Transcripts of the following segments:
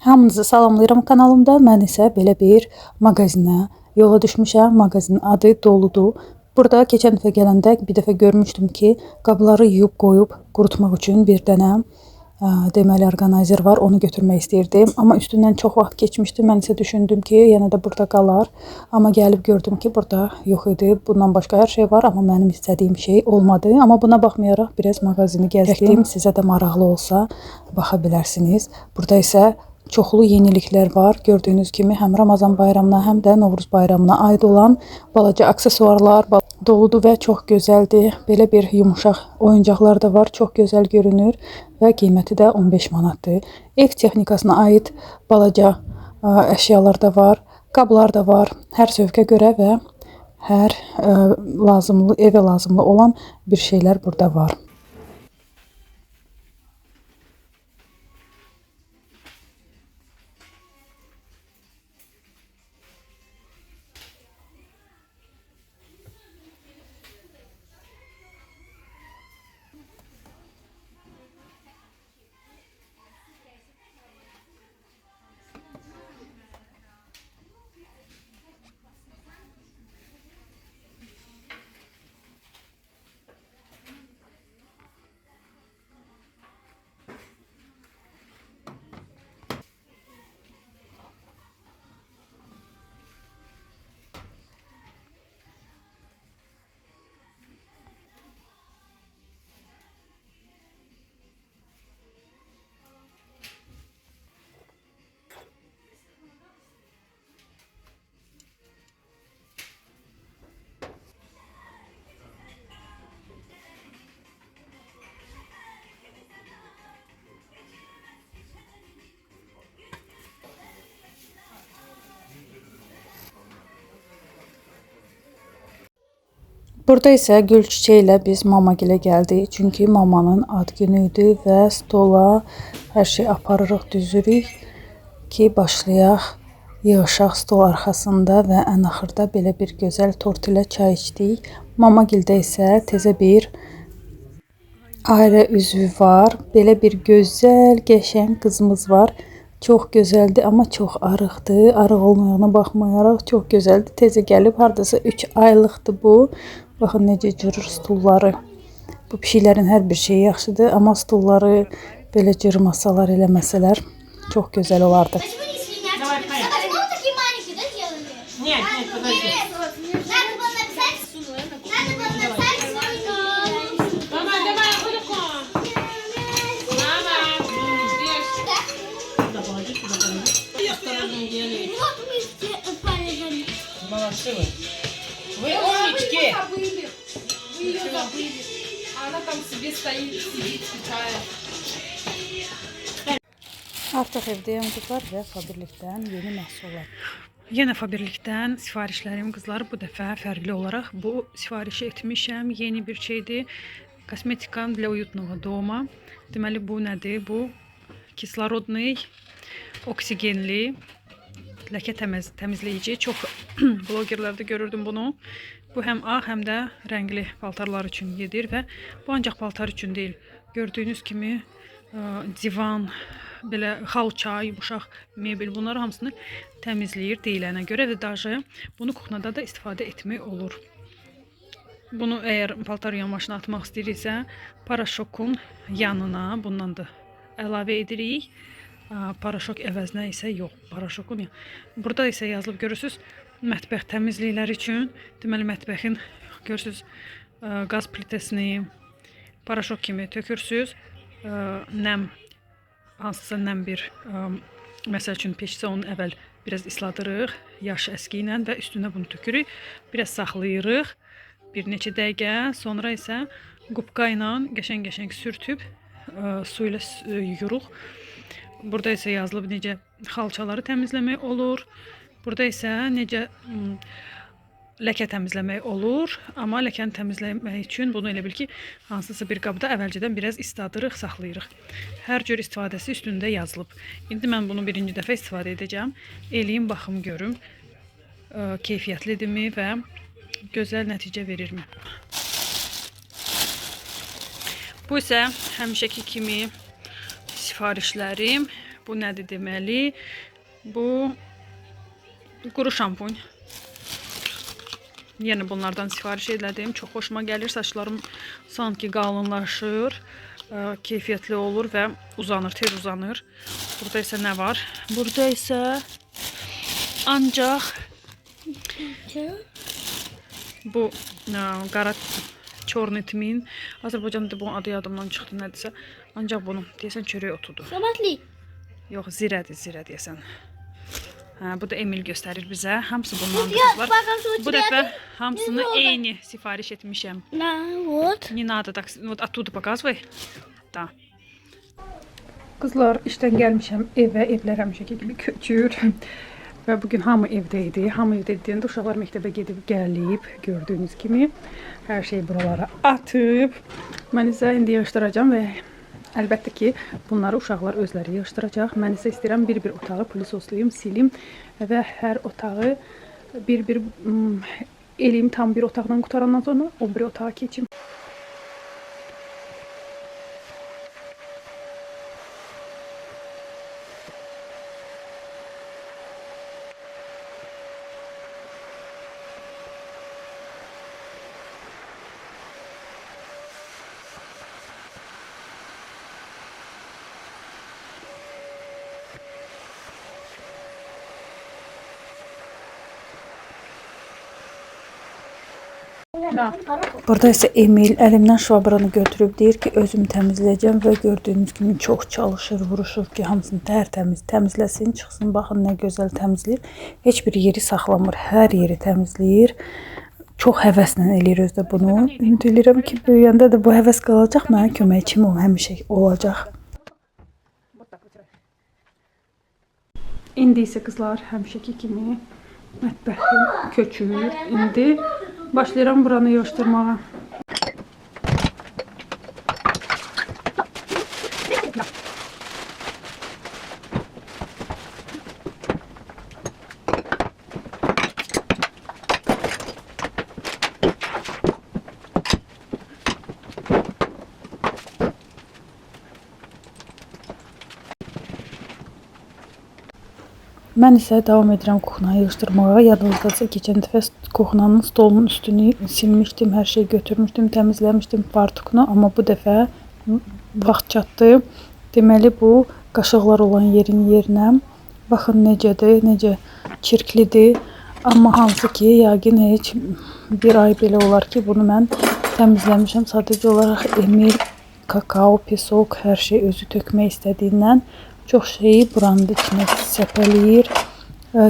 Hamınızı salamlayıram kanalımda. Mən isə belə bir mağazinə yola düşmüşəm. Mağazinin adı Doludur. Burada keçən dəfə gələndə bir dəfə görmüşdüm ki, qabları yuyub qoyub qurutmaq üçün bir dənə deməli orqanayzer var. Onu götürmək istəyirdim. Amma üstündən çox vaxt keçmişdi. Mən isə düşündüm ki, yenə də burada qalar. Amma gəlib gördüm ki, burada yox idi. Bundan başqa hər şey var, amma mənim istədiyim şey olmadı. Amma buna baxmayaraq biraz mağazini gəzdim. Sizə də maraqlı olsa baxa bilərsiniz. Burada isə çoxlu yeniliklər var. Gördüyünüz kimi həm Ramazan bayramına, həm də Novruz bayramına aid olan balaca aksesuarlar doludur və çox gözəldir. Belə bir yumuşaq oyuncaqlar da var. Çox gözəl görünür və qiyməti də 15 manatdır. Ev texnikasına aid balaca əşyalar da var. Qablar da var. Hər zövqə görə və hər evə lazımlı olan bir şeylər burada var. Burada isə gül çiçəyi ilə biz Mamagilə gəldik. Çünki Mamanın ad günü idi və stola hər şey aparırıq, düzürük ki, başlayaq, yığışaq stol arxasında və ən axırda belə bir gözəl tort ilə çay içdik. Mamagildə isə təzə bir ailə üzvü var. Belə bir gözəl, qəşəng qızımız var. Çox gözəldir, amma çox arıqdır. Arıq olmayağına baxmayaraq çox gözəldir. Tezə gəlib, hardasa 3 aylıqdır bu. Baxın necə cırır stulları. Bu pişiklərin hər bir şeyi yaxşıdır, amma stulları belə cırmasalar, eləməsələr çox gözəl olardı. Вы умнички! Вы ее забыли. Она там себе стоит, сидит, скучает. Artıq evdəyəm qızlar və Faberlikdən yeni məhsullar. Yenə Faberlikdən sifarişlərim qızlar, bu dəfə fərqli olaraq bu sifarişi etmişəm. Yeni bir şeydir. Kosmetika для уютного дома. Deməli bu nədir? Bu kislorodный, oksigenli ləkə təmizləyici. Çox blogerlərdə görürdüm bunu. Bu həm ağ, həm də rəngli paltarlar üçün gedir və bu ancaq paltar üçün deyil. Gördüyünüz kimi divan, belə xalça, yumuşaq mebel, bunları hamısını təmizləyir deyilənə görə və daşı bunu kuxnada da istifadə etmək olur. Bunu əgər paltar yamaşına atmaq istəyirsə, paraşokun yanına bundan da əlavə edirik. Paraşok əvəzinə isə yox, paraşokun yanı. Burada isə yazılıb görürsünüz, mətbəx təmizlikləri üçün. Deməli mətbəxin görürsünüz qaz plitəsini paraşok kimi tökürsünüz. Nəm, hansısa nəm bir məsəl üçün peşsə onu əvvəl biraz isladırıq yaş əski ilə və üstünə bunu tökürük. Biraz saxlayırıq bir neçə dəqiqə, sonra isə qubqa ilə qəşəng-qəşəng sürtüb su ilə yuyuruq. Burada isə yazılıb necə xalçaları təmizləmək olur. Burada isə necə ləkə təmizləmək olur. Amma ləkəni təmizləmək üçün bunu elə bil ki, hansısa bir qabda əvvəlcədən biraz isladırıq, saxlayırıq. Hər cür istifadəsi üstündə yazılıb. İndi mən bunu birinci dəfə istifadə edəcəm. Eləyim, baxım görüm, keyfiyyətlidirmi və gözəl nəticə verirmi. Bu isə həmişəki kimi sifarişlərim. Bu nədir deməli? Bu quru şampun. Yenə bunlardan sifariş elədim. Çox xoşuma gəlir. Saçlarım sanki qalınlaşır, keyfiyyətli olur və uzanır, tez uzanır. Burada isə nə var? Burada isə ancaq bu qara çorni tmin. Azərbaycanda bu adı yadımdan çıxdı nədirsə. Ancaq bunun deyəsən çörək otudur. Samatli. Yox, zirə deyəsən. Hə, bu da Emil göstərir bizə. Hamısı bundan qızlar. Bu dəfə hamısını eyni sifariş etmişəm. Не надо так, вот оттуда показывай. Da. Qızlar, işdən gəlmişəm evə, evlər həmişəki kimi köçür. Və bugün hamı evdə idi. Hamı evdə idiyəndə uşaqlar məktəbə gedib gəlib, gördüyünüz kimi. Hər şey buralara atıb. Mən isə indi yığışdıracağam və əlbəttə ki, bunları uşaqlar özləri yığışdıracaq. Mən isə istəyirəm bir-bir otağı plisoslayım, silim və hər otağı bir-bir eləyim. Tam bir otaqdan qutarandan sonra o bir otağa keçim. Burada isə Emil əlimdən şvabranı götürüb deyir ki, özüm təmizləyəcəm və gördüyünüz kimi çox çalışır, vuruşur ki, hamısını tərtəmiz təmizləsin, çıxsın, baxın nə gözəl təmizləyir. Heç bir yeri saxlamır, hər yeri təmizləyir. Çox həvəslə eləyir özdə bunu. Ümid edirəm ki, böyüyəndə də bu həvəs qalacaq, mənə köməkçim o həmişə olacaq. İndi isə qızlar həmişəki kimi mətbəxim köçür. İndi başlayıram buranı yığışdırmağa. Mən isə davam edirəm kuxnayı yığışdırmağa. Yadınızdadsa keçən dəfə kuxnanın stolunun üstünü silmişdim, hər şeyi götürmüşdüm, təmizləmişdim fartukunu, amma bu dəfə vaxt çatdı. Deməli bu qaşıqlar olan yerin yerinə. Baxın necədir, necə çirklidir. Amma hansı ki, yəqin heç bir ay belə olar ki, bunu mən təmizləmişəm. Sadəcə olaraq Emil kakao, pesok, hər şey özü tökmək istədiyindən çox şeyi buranın içine səpələyir,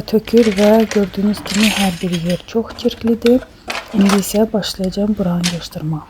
tökür və gördüyünüz kimi hər bir yer çox çirklidir. İndi isə başlayacağım buranı yığışdırmağa.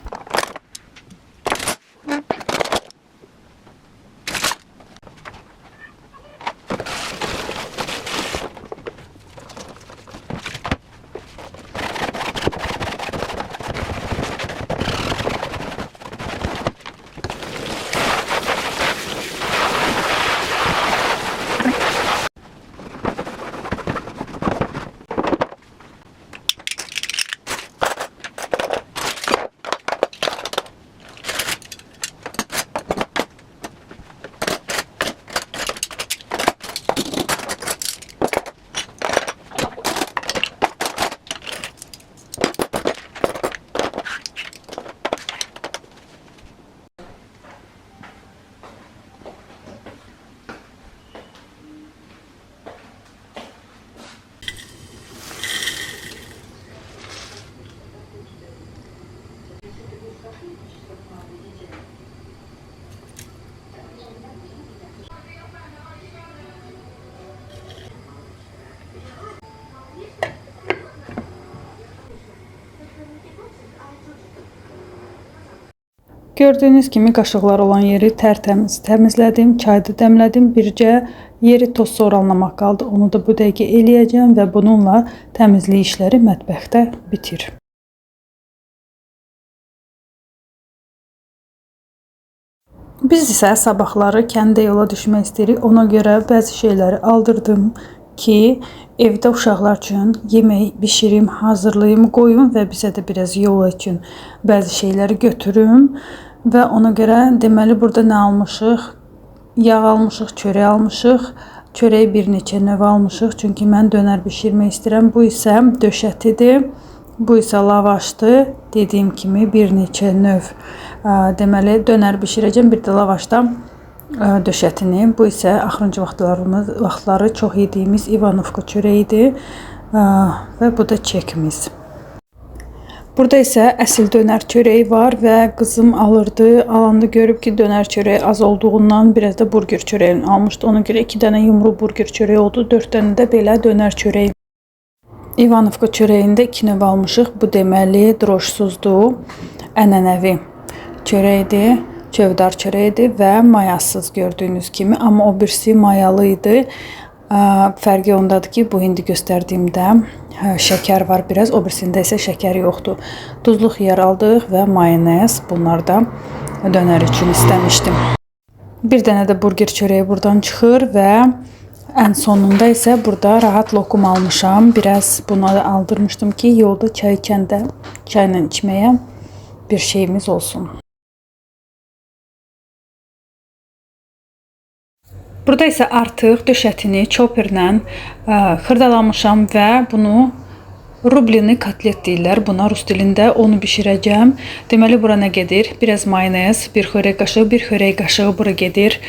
Gördüyünüz kimi qaşıqlar olan yeri tərtəmiz təmizlədim, çayda dəmlədim. Bircə yeri toz soranlamaq qaldı. Onu da bu dəqiqə eləyəcəm və bununla təmizlik işləri mətbəxdə bitir. Biz isə sabahları kəndə yola düşmək istəyirik. Ona görə bəzi şeyləri aldırdım ki, evdə uşaqlar üçün yemək bişirim, hazırlayım, qoyum və bizə də biraz yol üçün bəzi şeyləri götürüm. Və ona görə deməli burada nə almışıq? yağ almışıq, çörək almışıq. Çörəyi bir neçə növ almışıq, çünki mən dönər bişirmək istəyirəm. Bu isə döşətidir, bu isə lavaşdır. Dediyim kimi bir neçə növ deməli dönər bişirəcəm, bir də lavaşda döşətini. Bu isə axırıncı vaxtları çox yediyimiz İvanovka çörəyidir və bu da çekimiz. Burada isə əsl dönər çörəyi var və qızım alırdı. Alanda görüb ki, dönər çörəyi az olduğundan biraz da burger çörəyini almışdı. Ona görə 2 dənə yumru burger çörəyi oldu, 4 dənə də belə dönər çörəyi. İvanovka çörəyində 2 növ almışıq. Bu deməli droşsuzdur, ənənəvi çörəkdir, çövdar çörəyidir və mayasız gördüyünüz kimi. Amma o birisi mayalı idi. Fərqi ondadır ki, bu indi göstərdiyimdə şəkər var biraz, o birisində isə şəkər yoxdur. Duzlu xiyar aldıq və mayonez, bunlar da dönər üçün istəmişdim. Bir dənə də burger çörəyi buradan çıxır və ən sonunda isə burada rahat lokum almışam. Biraz buna da aldırmışdım ki, yolda çay içəndə çayla içməyə bir şeyimiz olsun. Burada isə artıq döşətini chopperlə xırdalamışam və bunu rublini kotlet deyirlər. Buna rus dilində onu bişirəcəm. Deməli, bura nə gedir? Biraz mayonez, bir xörək qaşığı bura gedir.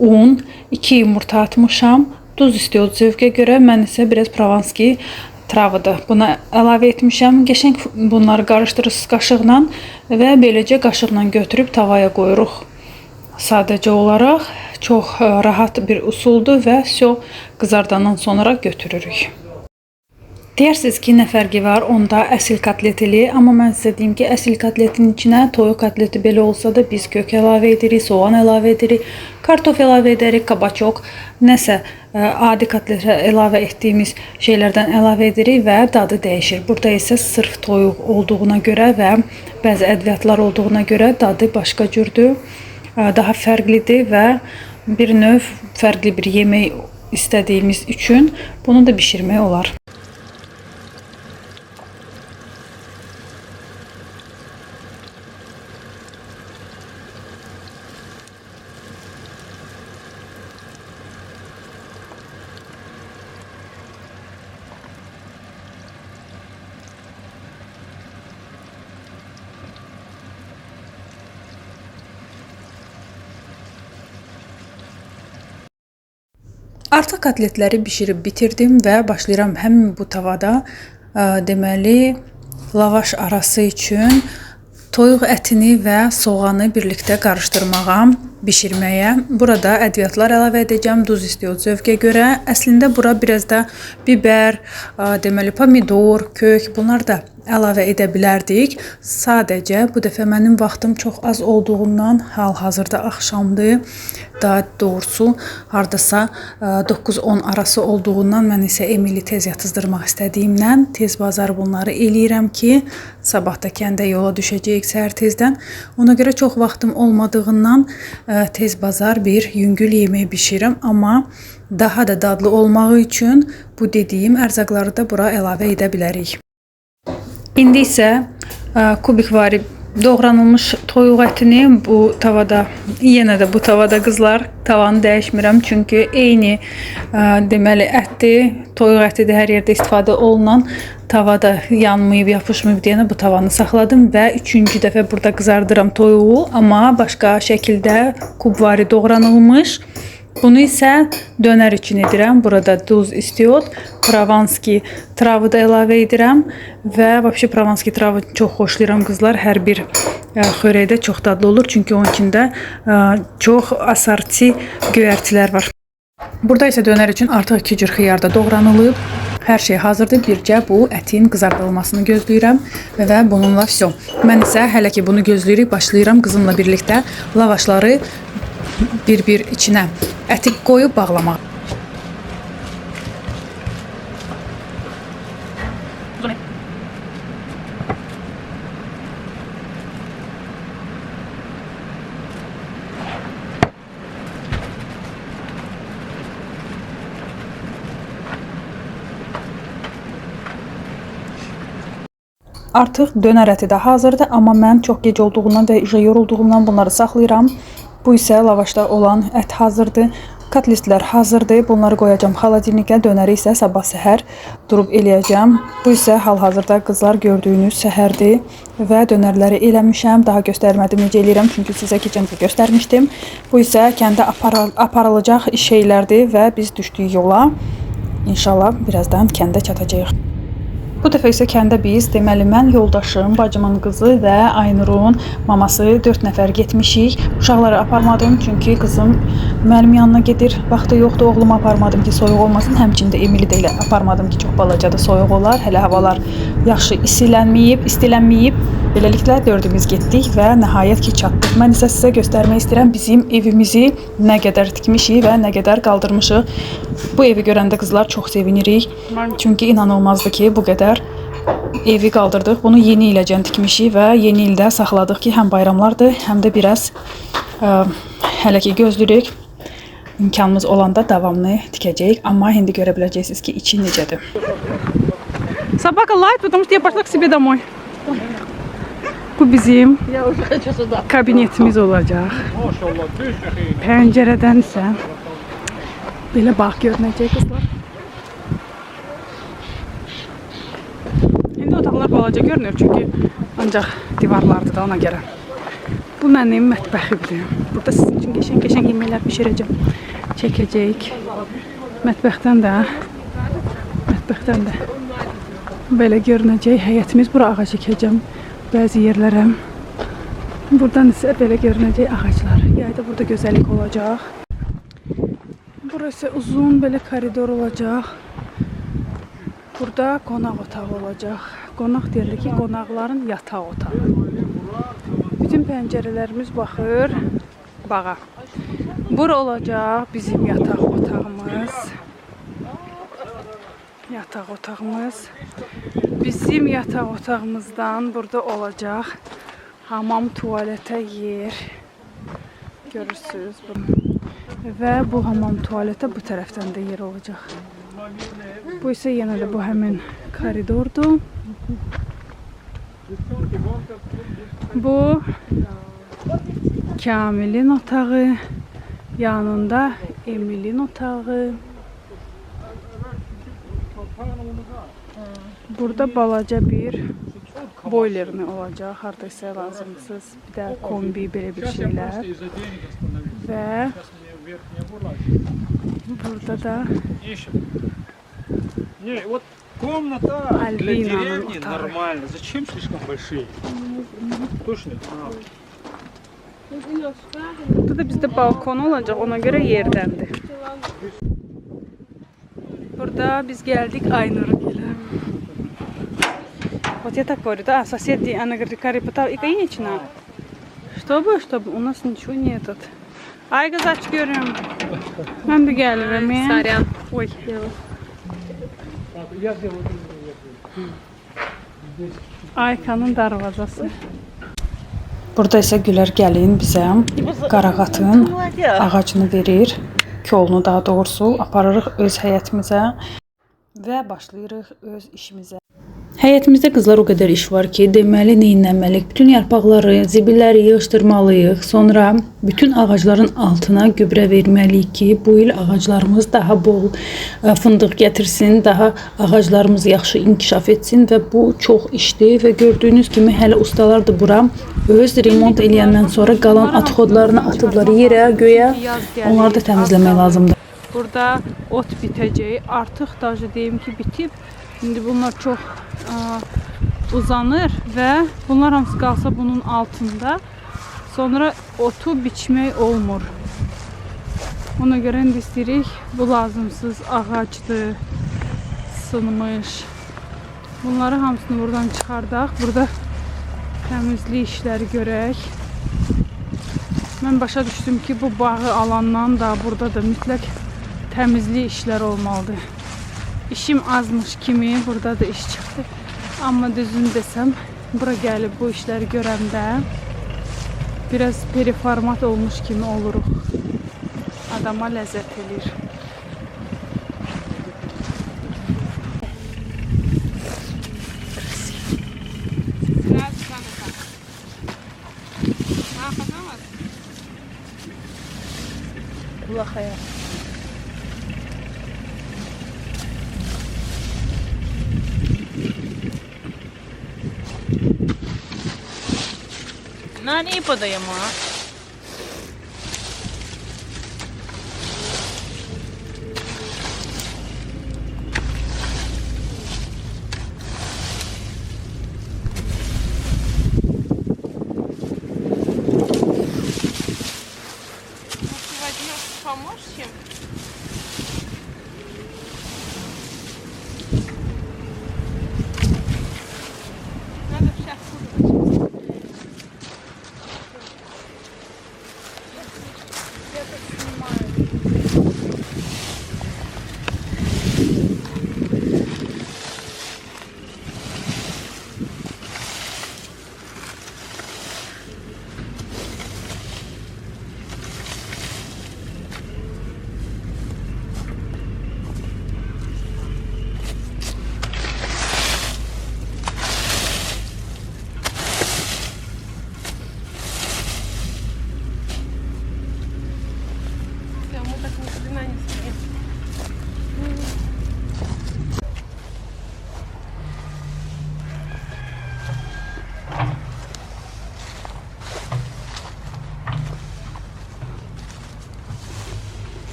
Un, 2 yumurta atmışam. Duz istiyor zövqə görə. Mən isə biraz provanski travadır. Buna əlavə etmişəm. Qəşəng bunları qarışdırırsınız qaşıqla və beləcə qaşıqla götürüb tavaya qoyuruq. Sadəcə olaraq çox rahat bir usuldur və qızardandan sonra götürürük. Deyirsiniz ki, nə fərqi var onda əsl kotlet ilə, amma mən sizə deyim ki, əsl kotletin içinə toyuq kotleti belə olsa da biz kök əlavə edirik, soğan əlavə edirik, kartof əlavə edirik, kabaçok, nəsə adi kotletə əlavə etdiyimiz şeylərdən əlavə edirik və dadı dəyişir. Burada isə sırf toyuq olduğuna görə və bəzi ədviyyatlar olduğuna görə dadı başqa cürdür, daha fərqlidir və bir növ fərqli bir yemək istədiyimiz üçün bunu da bişirmək olar. Artıq kotletləri bişirib bitirdim və başlayıram həmin bu tavada deməli lavaş arası üçün toyuq ətini və soğanı birlikdə qarışdırmağa, bişirməyə. Burada ədviyyatlar əlavə edəcəm, duz istiyor zövqə görə. Əslində bura biraz da biber, deməli pomidor, kök, bunlar da əlavə edə bilərdik. Sadəcə bu dəfə mənim vaxtım çox az olduğundan, hal-hazırda axşamdır, daha doğrusu hardasa 9-10 arası olduğundan mən isə Emili tez yatızdırmaq istədiyimdən tez bazar bunları eləyirəm ki, sabah da kəndə yola düşəcəyik səhər tezdən. Ona görə çox vaxtım olmadığından tez bazar bir yüngül yemək bişirirəm, amma daha da dadlı olmağı üçün bu dediyim ərzaqları da bura əlavə edə bilərik. İndi isə kubikvari doğranılmış toyuq ətini bu tavada, yenə də bu tavada qızlar, tavanı dəyişmirəm çünki eyni deməli ətdir, toyuq ətidir, hər yerdə istifadə olunan, tavada yanmayıb, yapışmayıb deyənə bu tavanı saxladım və 3-cü dəfə burada qızardıram toyuğu, amma başqa şəkildə kubvari doğranılmış. Bunu isə dönər üçün edirəm. Burada duz istiyor, provanski travı da əlavə edirəm və vəbşi provanski travı çox xoşlayıram qızlar. Hər bir xörəkdə çox dadlı olur çünki onun içində çox asarti göyərtilər var. Burada isə dönər üçün artıq 2 cür xiyar da doğranılıb. Hər şey hazırdır. Bircə bu ətin qızardılmasını gözləyirəm və bununla vəsə. Mən isə hələ ki bunu gözləyirik, başlayıram qızımla birlikdə lavaşları bir-bir içinə əti qoyub bağlamaq. Artıq dönər əti də hazırdır, amma mən çox gec olduğundan və işə yorulduğumdan bunları saxlayıram. Bu isə lavaşda olan ət hazırdır. Kotletlər hazırdır. Bunları qoyacağam xaladelnikə. Dönəri isə sabah səhər durub eləyəcəm. Bu isə hal-hazırda qızlar gördüyünüz səhərdir və dönərləri eləmişəm. Daha göstərmədim necə eləyirəm, çünki sizə keçən gün göstərmişdim. Bu isə kəndə aparılacaq şeylərdir və biz düşdük yola. İnşallah birazdan kəndə çatacağıq. Bu dəfə isə kəndə biz, deməli mən, yoldaşım, bacımın qızı və Aynurun maması 4 nəfər getmişik. Uşaqları aparmadım, çünki qızım mənim yanına gedir. Vaxtı yoxdur, oğlumu aparmadım ki, soyuq olmasın. Həmçində Emili də elə aparmadım ki, çox balacadır, soyuq olar. Hələ havalar yaxşı istilənməyib. Beləliklə dördümüz getdik və nəhayət ki çatdıq. Mən isə sizə göstərmək istəyirəm bizim evimizi nə qədər tikmişik və nə qədər qaldırmışıq. Bu evi görəndə qızlar çox sevinirik. Çünki inanılmazdı ki, bu qədər evi qaldırdıq. Bunu yeni iləcən tikmişik və yeni ildə saxladıq ki, həm bayramlardır, həm də biraz hələ ki gözləyirik. İmkanımız olanda davamlı tikəcəyik. Amma indi görə biləcəksiniz ki, içi necədir. Собака лает, потому что я пошла к себе домой. Bu bizim kabinetimiz olacaq. Pəncərədən isə belə bağ görünəcək qızlar. İndi otaqlar balaca görünür, çünki ancaq divarlardır da ona görə. Bu mənim mətbəximdir. Burada sizin üçün qəşəng yeməklər bişirəcəm. Çəkəcəyik. Mətbəxdən də belə görünəcək. Həyətimiz bura ağac çəkəcəm. Bəzi yerlərə. Buradan isə belə görünəcək ağaclar. Yayda burada gözəllik olacaq. Burası uzun belə koridor olacaq. Burada qonaq otağı olacaq. Qonaq deyilir ki, qonaqların yataq otağı. Bütün pəncərələrimiz baxır bağa. Bura olacaq bizim yataq otağımız. Bizim yataq otağımızdan burada olacaq hamam, tualetə yer. Görürsünüz bunu. Və bu hamam, tualetə bu tərəfdən də yer olacaq. Bu isə yenə də bu həmin koridordur. Bu Kamilin otağı, yanında Emilin otağı. Burada balaca bir boilermi olacaq, hardaysa lazımsız, bir də kombi, belə bir şeylər. Və burada da Альбинa'nın otağı. Нормально. Зачем слишком большие? Точно? Burada da bizdə balkon olacaq, ona görə yerdəndir. Burada biz gəldik Aynur'a gələ. Вот я так говорю, да, соседи, она говорит, Карипата, и конечно. Чтобы у нас ничего нет. Ay kız aç görüyorum. Ben bir gelirim ya. Saryan. Oy. Aykanın darvazası. Burada isə Gülər gəlin bizə qarağatın ağacını verir. Kolunu daha doğrusu aparırıq öz həyətimizə və başlayırıq öz işimizə. Həyətimizdə qızlar o qədər iş var ki, deməli neynənməliyik? Bütün yarpaqları, zibilləri yığışdırmalıyıq. Sonra bütün ağacların altına gübrə verməliyik ki, bu il ağaclarımız daha bol fındıq gətirsin, daha ağaclarımız yaxşı inkişaf etsin və bu çox işdir və gördüyünüz kimi hələ ustalar da bura öz remont eləyəndən sonra qalan atxodlarını atıblar yerə, göyə. Onları da təmizləmək lazımdır. Burada ot bitəcək. Artıq da deyim ki, bitib. İndi bunlar çox uzanır və bunlar hamısı qalsa bunun altında. Sonra otu biçmək olmur. Ona görə indi istəyirik, bu lazımsız ağacdır, sınmış. Bunları hamısını buradan çıxardaq. Burada təmizlik işləri görək. Mən başa düşdüm ki, bu bağı alandan da burada da mütləq təmizlik işləri olmalıdır. İşim azmış kimi burada da iş çıxdı. Amma düzünü desəm, bura gəlib bu işləri görəndə biraz periformat olmuş kimi oluruq. Adama ləzzət edir. Ablaxaya. Nani ipodayım ha? Возьмешь помощь им? Надо сейчас выключить. Я так снимаю. Все, мы так ни хрена не стоим.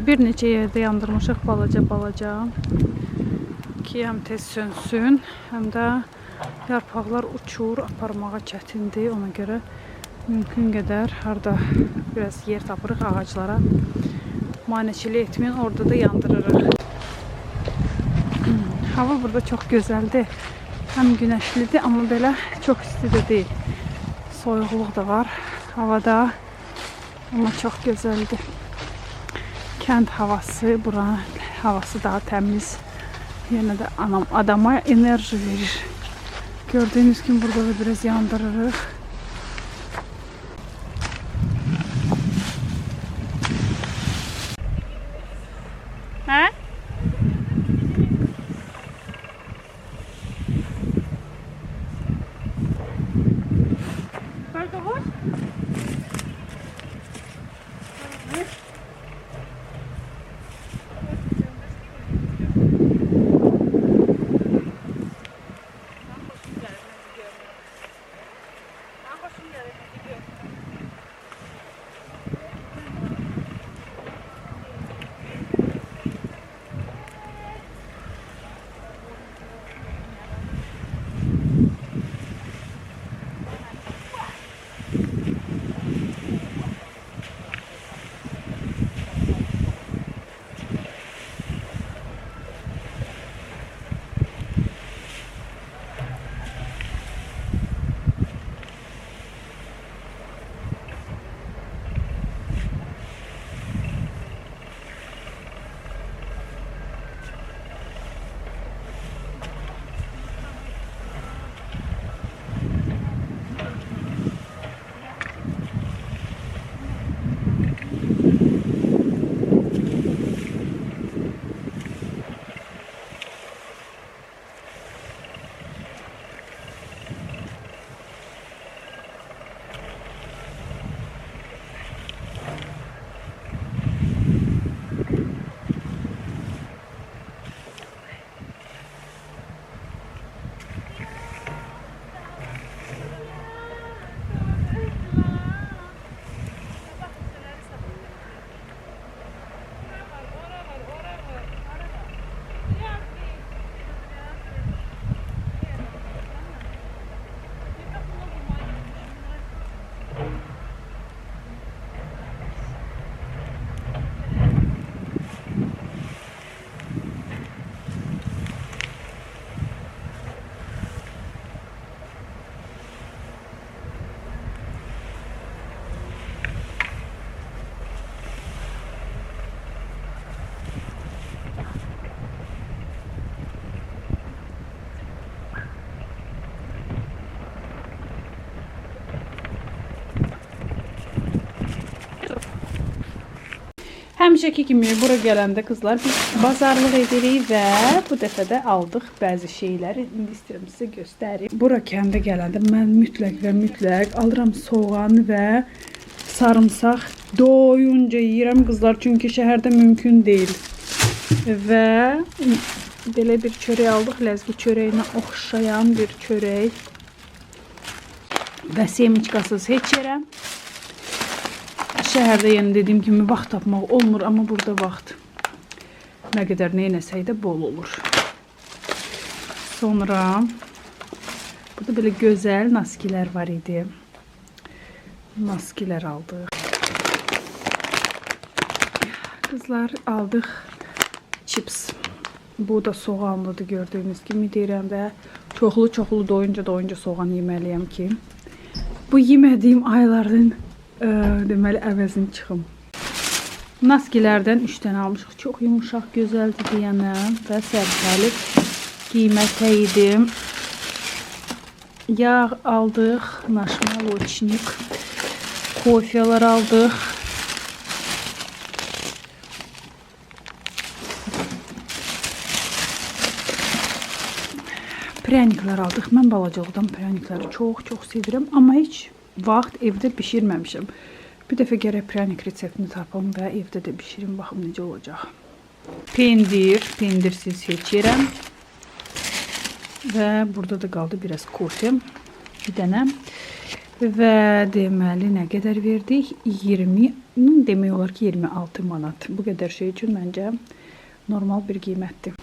Bir neçə yerdə yandırmışıq balaca ki, həm tez sönsün, həm də yarpaqlar uçur, aparmağa çətindir. Ona görə mümkün qədər harda biraz yer tapırıq ağaclara maneçilik etməyin, orada da yandırırıq. Hava burada çox gözəldir. Həm günəşlidir, amma belə çox isti də deyil. Soyuqluq da var havada, amma çox gözəldir. Kənd havası, buranın havası daha təmiz. Yenə də adama enerji verir. Gördüğünüz kimi burada da biraz yandırırıq. Hə? Только вот? Həmişəki kimi bura gələndə qızlar biz bazarlıq edirik və bu dəfə də aldıq bəzi şeyləri. İndi istəyirəm sizə göstərim. Bura kəndə gələndə mən mütləq və mütləq alıram soğan və sarımsaq. Doyunca yeyirəm qızlar, çünki şəhərdə mümkün deyil. Və belə bir çörək aldıq, ləzgi çörəyinə oxşayan bir çörək. Və semiçkasız heç yerə. Şəhərdə yəni dediyim kimi vaxt tapmaq olmur, amma burada vaxt nə qədər neynəsək də bol olur. Sonra burada belə gözəl naskilər var idi. Naskilər aldıq. Qızlar aldıq chips. Bu da soğanlıdır gördüyünüz kimi deyirəm və çoxlu doyunca soğan yeməliyəm ki bu yemədiyim ayların deməli əvəzini çıxım. Naskilərdən 3 dənə almışıq. Çox yumuşaq, gözəldir deyənəm və səbzəli qiymətə idi. Yağ aldıq, naşmaloçnik, kofiyalar aldıq. Prəniklər aldıq. Mən balacılıqdan prənikləri çox sevirəm, amma heç vaxt evdə bişirməmişəm. Bir dəfə gərək prənik reseptini tapım və evdə də bişirim, baxım necə olacaq. Pendirsiz heç yerəm. Və burada da qaldı biraz kofe, bir dənə. Və deməli nə qədər verdik? 20, demək olar ki 26 manat. Bu qədər şey üçün məncə normal bir qiymətdir.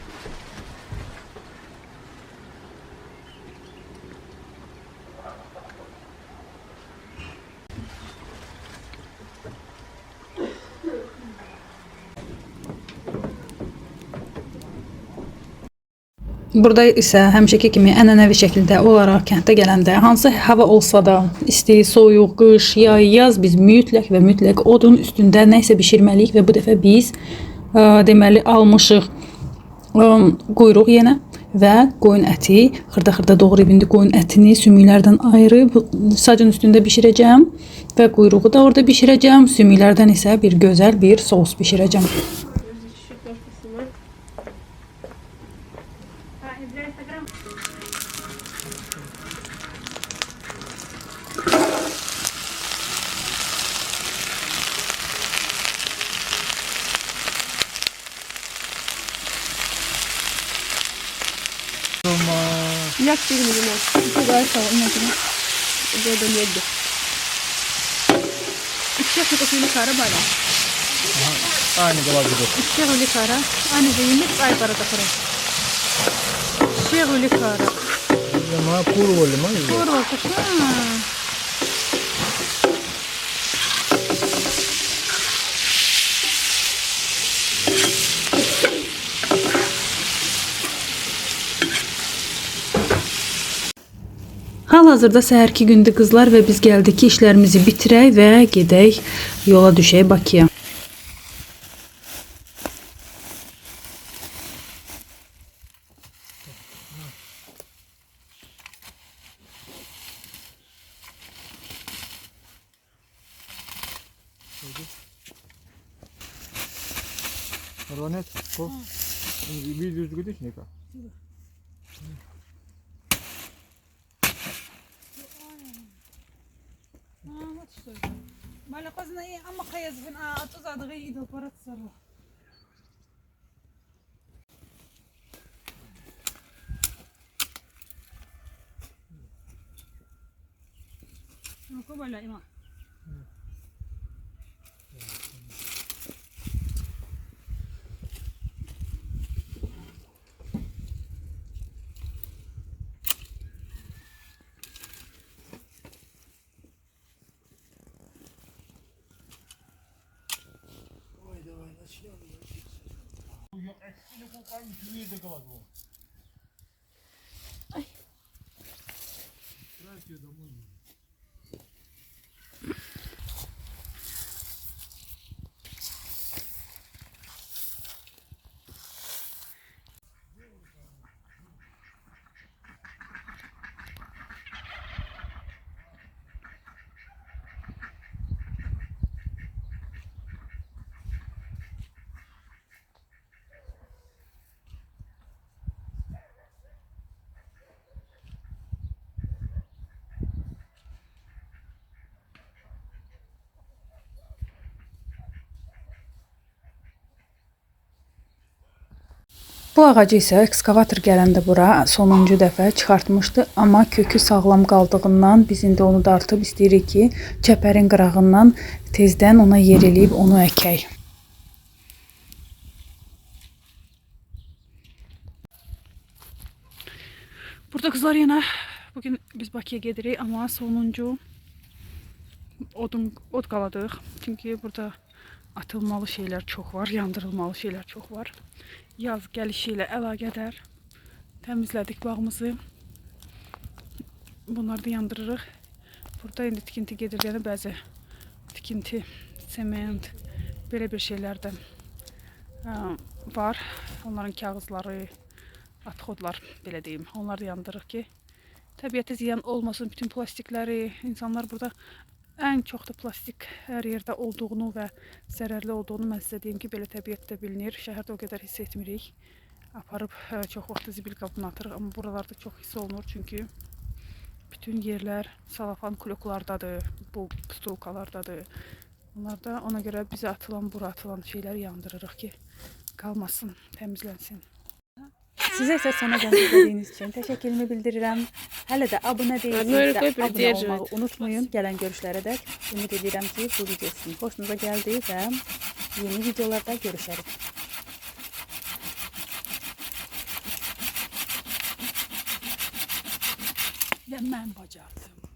Burada isə həmişəki kimi ənənəvi şəkildə olaraq kənddə gələndə hansı hava olsa da, isti, soyuq, qış, yay, yaz biz mütləq və mütləq odun üstündə nə isə bişirməliyik və bu dəfə biz deməli almışıq quyruq yenə və qoyun əti, xırda doğrayıb indi qoyun ətini sümüklərdən ayırıb sacın üstündə bişirəcəm və quyruğu da orada bişirəcəm. Sümüklərdən isə bir gözəl bir sos bişirəcəm. Як фільм Кугайся, Года Леди. الشيخ يقول لك عرب على Aynı dolabı. الشيخ لك عرب أنا جاي من أي برا تخرج الشيخ لك عرب Ma kuru wala ma. كورة كشان Hal-hazırda səhərki gündür qızlar və biz gəldik ki, işlərimizi bitirək və gedək yola düşək Bakıya. Ronet, ko. Video zgodiš nekaj? Mala qazna iyi ama qayaz bin atuzad gıyid parat sarı. Ko bala ima. Bu ağacı isə ekskavator gələndə bura sonuncu dəfə çıxartmışdı, amma kökü sağlam qaldığından biz indi onu dartıb istəyirik ki, çəpərin qırağından tezdən ona yer eləyib onu əkək. Burada kızlar yenə bugün biz Bakıya gedirik, amma sonuncu od qaladıq. Çünki burada atılmalı şeylər çox var, yandırılmalı şeylər çox var. Yaz gəlişi ilə əlaqədar təmizlədik bağımızı. Bunları da yandırırıq. Burada indi tikinti gedir, yəni bəzi tikinti, sement, belə bir şeylərdən var. Onların kağızları, atxodlar belə deyim. Onları da yandırırıq ki, təbiətə ziyan olmasın bütün plastikləri. İnsanlar burada ən çox da plastik hər yerdə olduğunu və zərərli olduğunu mən sizə deyim ki, belə təbiətdə bilinir. Şəhərdə o qədər hiss etmirik. Aparıb çox vaxt zibil qabına atırıq, amma buralarda çox hiss olunur. Çünki bütün yerlər salafan kloklardadır, bu stulkalardadır. Onlar da ona görə bizə atılan, bura atılan şeyləri yandırırıq ki, qalmasın, təmizlənsin. Sizə isə sona gəldiyiniz üçün təşəkkürümü bildirirəm. Hələ də abunə deyilsinizsə, abunə olmağı unutmayın. Gələn görüşlərə də ümid edirəm ki, bu video sizin xoşunuza gəldi və yeni videolarda görüşərik. Və mən bacardım.